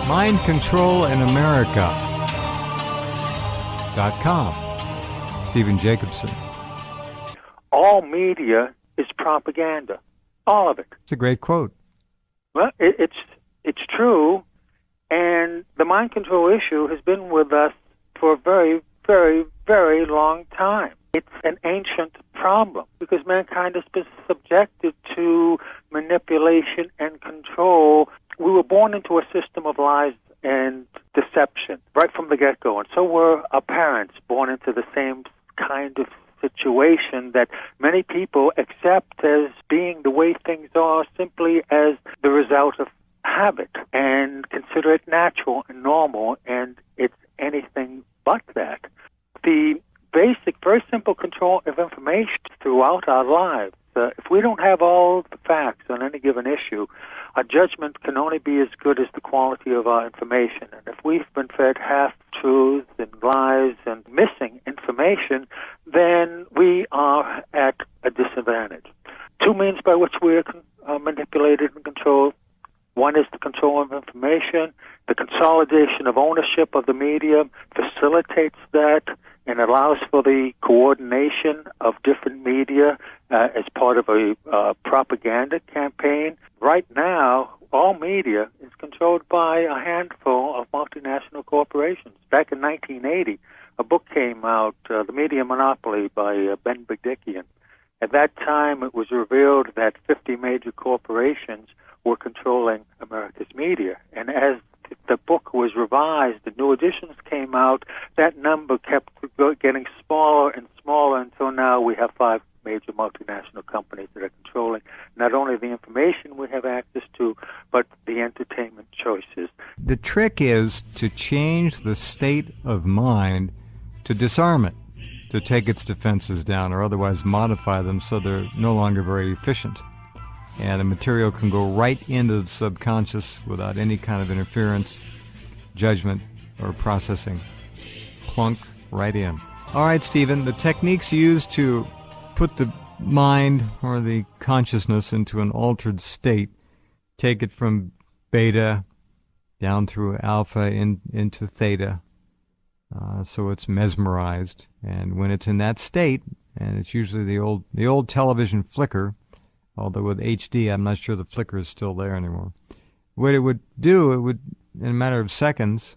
Mind Control in America.com. Stephen Jacobson. All media is propaganda. All of it. It's a great quote. Well, it's true, and the mind control issue has been with us for a very, very, very long time. It's an ancient problem because mankind has been subjected to manipulation and control. We were born into a system of lies and deception right from the get-go, and so were our parents, born into the same kind of situation that many people accept as being the way things are simply as the result of habit and consider it natural and normal, and it's anything but that. The basic, very simple control of information throughout our lives. If we don't have all the facts on any given issue, our judgment can only be as good as the quality of our information. And if we've been fed half-truths and lies and missing information, then we are at a disadvantage. Two means by which we are manipulated and controlled. One is the control of information. The consolidation of ownership of the media facilitates that and allows for the coordination of different media as part of a propaganda campaign. Right now, all media is controlled by a handful of multinational corporations. Back in 1980, a book came out, The Media Monopoly by Ben Bigdickian. At that time, it was revealed that 50 major corporations were controlling America's media. And as the book was revised, the new editions came out, that number kept getting smaller and smaller until now we have 5 major multinational companies that are controlling not only the information we have access to, but the entertainment choices. The trick is to change the state of mind to disarm it, to take its defenses down or otherwise modify them so they're no longer very efficient. And the material can go right into the subconscious without any kind of interference, judgment, or processing. Plunk right in. All right, Stephen, the techniques used to put the mind or the consciousness into an altered state, take it from beta down through alpha into theta, so it's mesmerized. And when it's in that state, and it's usually the old television flicker, although with HD, I'm not sure the flicker is still there anymore. What it would do, it would, in a matter of seconds,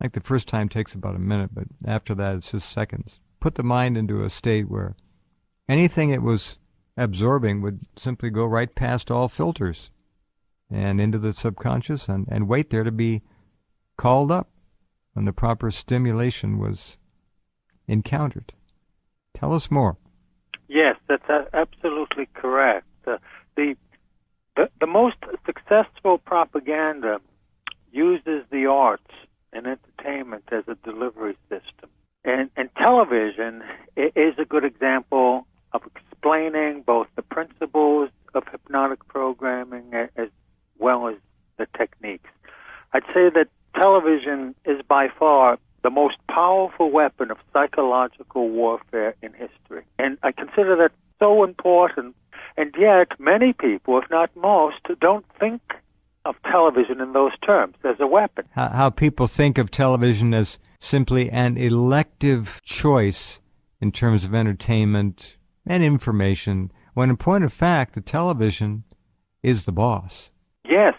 like the first time takes about a minute, but after that it's just seconds, put the mind into a state where anything it was absorbing would simply go right past all filters and into the subconscious and wait there to be called up when the proper stimulation was encountered. Tell us more. Yes, that's absolutely correct. The most successful propaganda uses the arts and entertainment as a delivery system. And television is a good example of explaining both the principles of hypnotic programming as well as the techniques. I'd say that television is by far the most powerful weapon of psychological warfare in history. And I consider that so important, and yet many people, if not most, don't think of television in those terms, as a weapon. How people think of television as simply an elective choice in terms of entertainment and information, when in point of fact, the television is the boss. Yes,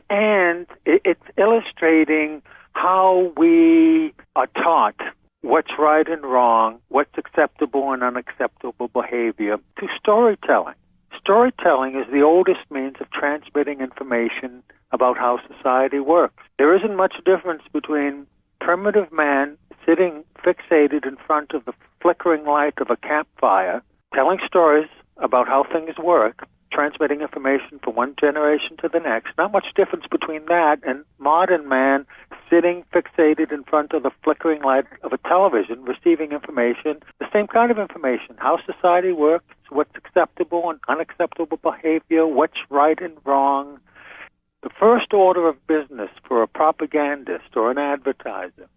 and it's illustrating how we are taught what's right and wrong, what's acceptable and unacceptable behavior, to storytelling. Storytelling is the oldest means of transmitting information about how society works. There isn't much difference between primitive man sitting fixated in front of the flickering light of a campfire, telling stories about how things work, transmitting information from one generation to the next. Not much difference between that and modern man sitting fixated in front of the flickering light of a television, receiving information, the same kind of information, how society works, what's acceptable and unacceptable behavior, what's right and wrong. The first order of business for a propagandist or an advertiser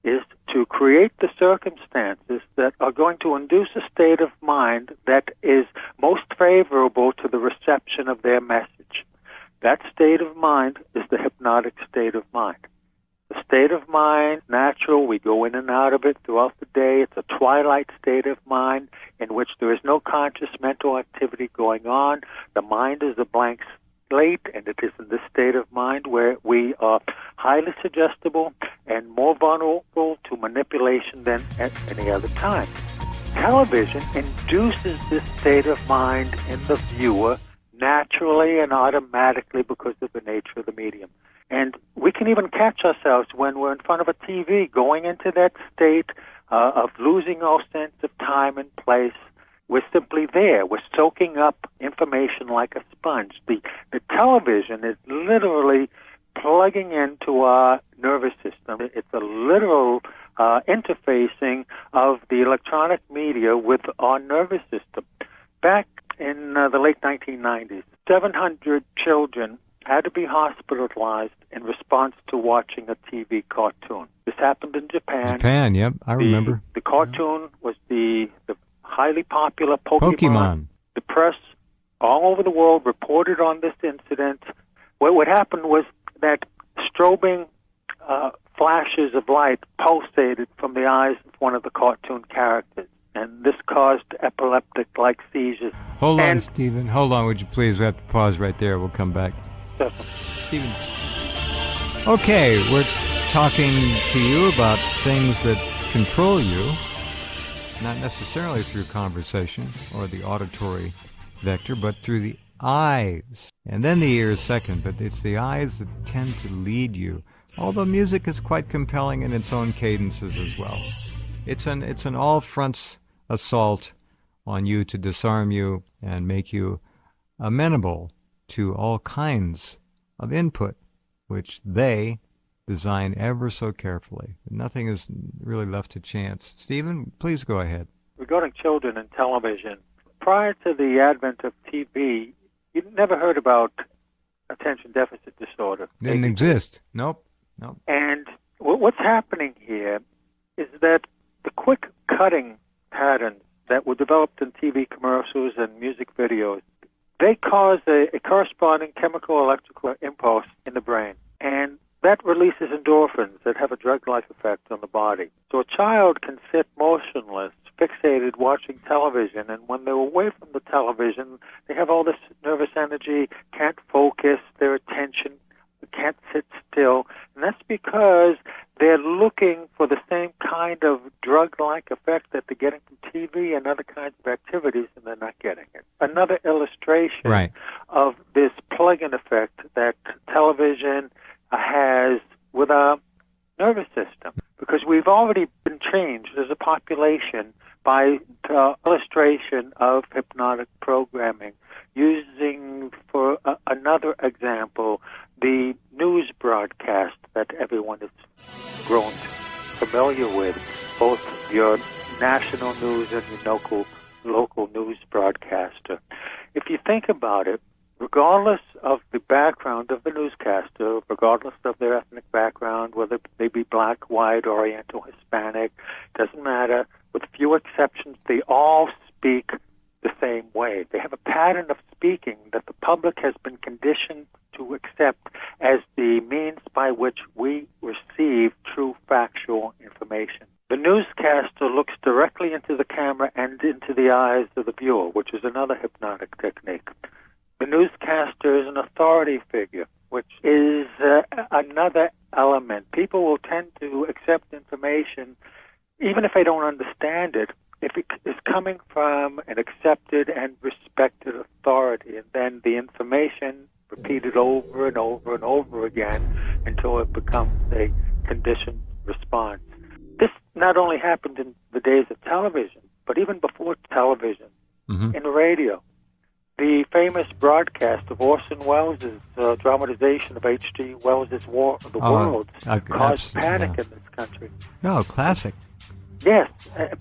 is to create the circumstances that are going to induce a state of mind that is most favorable to the reception of their message. That state of mind is the hypnotic state of mind. state of mind, natural. We go in and out of it throughout the day. It's a twilight state of mind in which there is no conscious mental activity going on. The mind is a blank slate, and it is in this state of mind where we are highly suggestible and more vulnerable to manipulation than at any other time. Television induces this state of mind in the viewer naturally and automatically because of the nature of the medium. And we can even catch ourselves when we're in front of a TV going into that state of losing all sense of time and place. We're simply there. We're soaking up information like a sponge. The television is literally plugging into our nervous system. It's a literal interfacing of the electronic media with our nervous system. Back in the late 1990s, 700 children had to be hospitalized in response to watching a TV cartoon. This happened in Japan. Japan, yep, I remember. The cartoon was the highly popular Pokemon. The press all over the world reported on this incident. What happened was that strobing flashes of light pulsated from the eyes of one of the cartoon characters, and this caused epileptic-like seizures. Hold on, Stephen. Hold on, would you please? We have to pause right there. We'll come back. Definitely. Stephen. Okay, we're talking to you about things that control you, not necessarily through conversation or the auditory vector, but through the eyes. And then the ears second, but it's the eyes that tend to lead you. Although music is quite compelling in its own cadences as well. It's an all fronts assault on you to disarm you and make you amenable to all kinds of input, which they design ever so carefully. Nothing is really left to chance. Stephen, please go ahead. Regarding children and television, prior to the advent of TV, you never heard about attention deficit disorder. Didn't exist. Nope. And what's happening here is that the quick cutting patterns that were developed in TV commercials and music videos, they cause a corresponding chemical electrical impulse in the brain. And that releases endorphins that have a drug-like effect on the body. So a child can sit motionless, fixated, watching television, and when they're away from the television, they have all this nervous energy, can't focus, their attention can't sit still, and that's because they're looking for the same kind of drug-like effect that they're getting from TV and other kinds of activities, and they're not getting it. Another illustration of this plug-in effect that television has with our nervous system, because we've already been changed as a population by the illustration of hypnotic programming. Using, for another example, the news broadcast that everyone has grown familiar with, both your national news and your local news broadcaster. If you think about it, regardless of the background of the newscaster, regardless of their ethnic background, whether they be black, white, Oriental, Hispanic, doesn't matter, with few exceptions, they all speak the same way. They have a pattern of speaking that the public has been conditioned to accept as the means by which we receive true factual information. The newscaster looks directly into the camera and into the eyes of the viewer, which is another hypnotic technique. The newscaster is an authority figure, which is another element. People will tend to accept information even if they don't understand it, if it is coming from an accepted and respected authority, and then the information repeated over and over and over again until it becomes a conditioned response. This not only happened in the days of television, but even before television, in radio. The famous broadcast of Orson Welles' dramatization of H.G. Wells' War of the Worlds caused panic in this country. No, classic. Yes,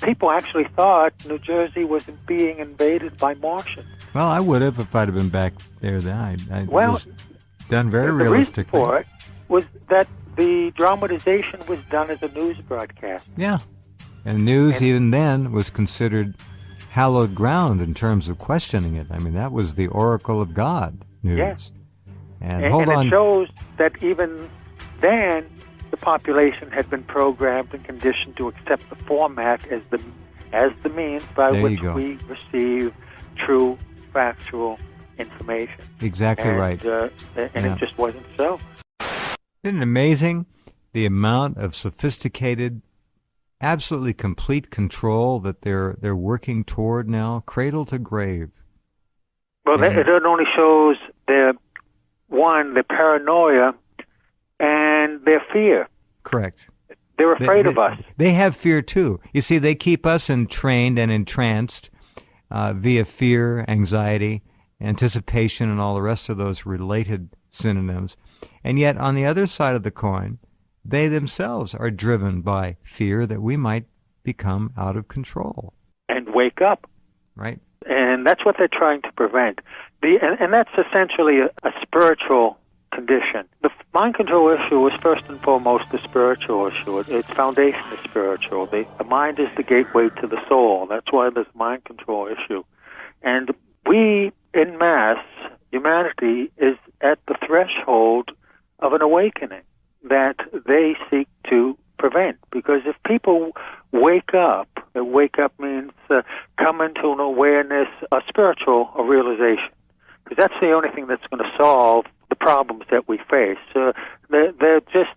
people actually thought New Jersey was being invaded by Martians. Well, I would have if I'd have been back there then. It was done very realistically. The reason for it was that the dramatization was done as a news broadcast. Yeah, and news even then was considered hallowed ground in terms of questioning it. I mean, that was the oracle of God, news. Yes. And it shows that even then, the population had been programmed and conditioned to accept the format as the means by there which we receive true, factual information. Exactly right. And it just wasn't so. Isn't it amazing the amount of sophisticated, absolutely complete control that they're working toward now, cradle to grave? Well, it only shows their paranoia and their fear. Correct. They're afraid of us. They have fear too. You see, they keep us entrained and entranced via fear, anxiety, anticipation, and all the rest of those related synonyms. And yet, on the other side of the coin, they themselves are driven by fear that we might become out of control. And wake up. Right. And that's what they're trying to prevent. And that's essentially a spiritual condition. The mind control issue is first and foremost a spiritual issue. Its foundation is spiritual. The mind is the gateway to the soul. That's why there's mind control issue. And we, en masse, humanity, is at the threshold of an awakening that they seek to prevent. Because if people wake up means come into an awareness, a spiritual realization. Because that's the only thing that's going to solve the problems that we face. They're just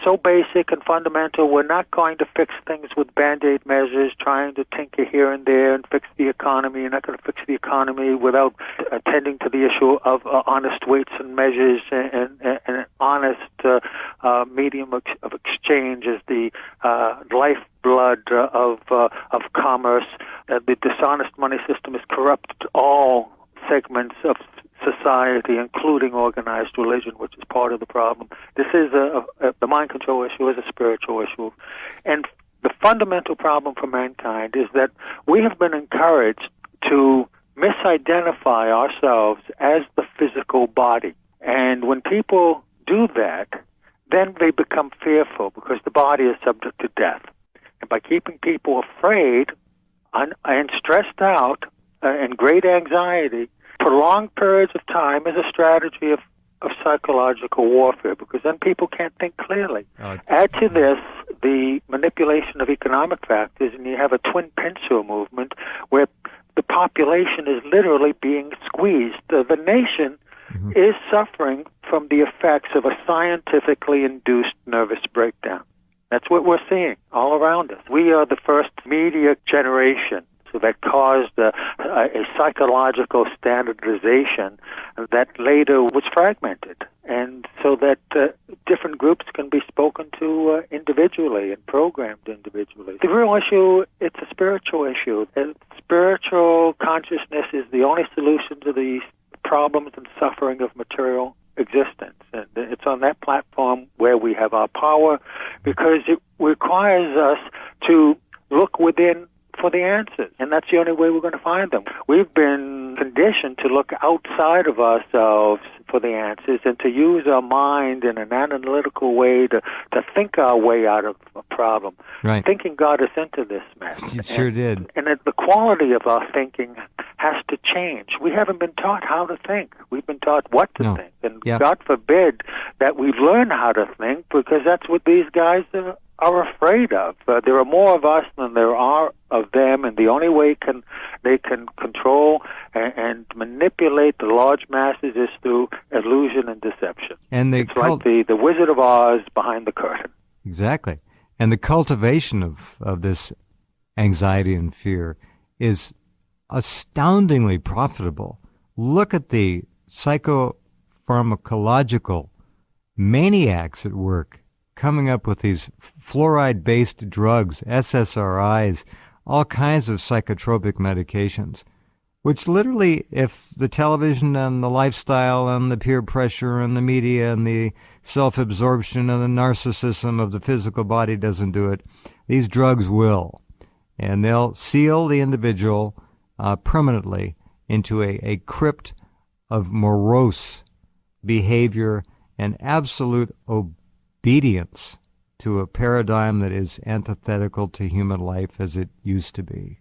so basic and fundamental. We're not going to fix things with Band-Aid measures, trying to tinker here and there and fix the economy. You're not going to fix the economy without attending to the issue of honest weights and measures and an honest medium of exchange as the lifeblood of commerce. The dishonest money system has corrupted all segments of society, including organized religion, which is part of the problem. This is the mind control issue is a spiritual issue. And the fundamental problem for mankind is that we have been encouraged to misidentify ourselves as the physical body. And when people do that, then they become fearful because the body is subject to death. And by keeping people afraid and stressed out and great anxiety, prolonged periods of time is a strategy of psychological warfare, because then people can't think clearly. Add to this the manipulation of economic factors, and you have a twin pincer movement where the population is literally being squeezed. The nation is suffering from the effects of a scientifically induced nervous breakdown. That's what we're seeing all around us. We are the first media generation that caused a psychological standardization that later was fragmented, and so that different groups can be spoken to individually and programmed individually. The real issue, it's a spiritual issue. Spiritual consciousness is the only solution to the problems and suffering of material existence, and it's on that platform where we have our power, because it requires us to look within for the answers, and that's the only way we're going to find them. We've been conditioned to look outside of ourselves for the answers and to use our mind in an analytical way to think our way out of a problem. Right. Thinking got us into this mess. It sure did. And the quality of our thinking has to change. We haven't been taught how to think. We've been taught what to think. And God forbid that we learn how to think, because that's what these guys are afraid of. There are more of us than there are of them, and the only way they can control and manipulate the large masses is through illusion and deception. And it's like the Wizard of Oz behind the curtain. Exactly. And the cultivation of this anxiety and fear is astoundingly profitable. Look at the psychopharmacological maniacs at work coming up with these fluoride-based drugs, SSRIs, all kinds of psychotropic medications, which literally, if the television and the lifestyle and the peer pressure and the media and the self-absorption and the narcissism of the physical body doesn't do it, these drugs will. And they'll seal the individual permanently into a crypt of morose behavior and absolute obedience to a paradigm that is antithetical to human life as it used to be.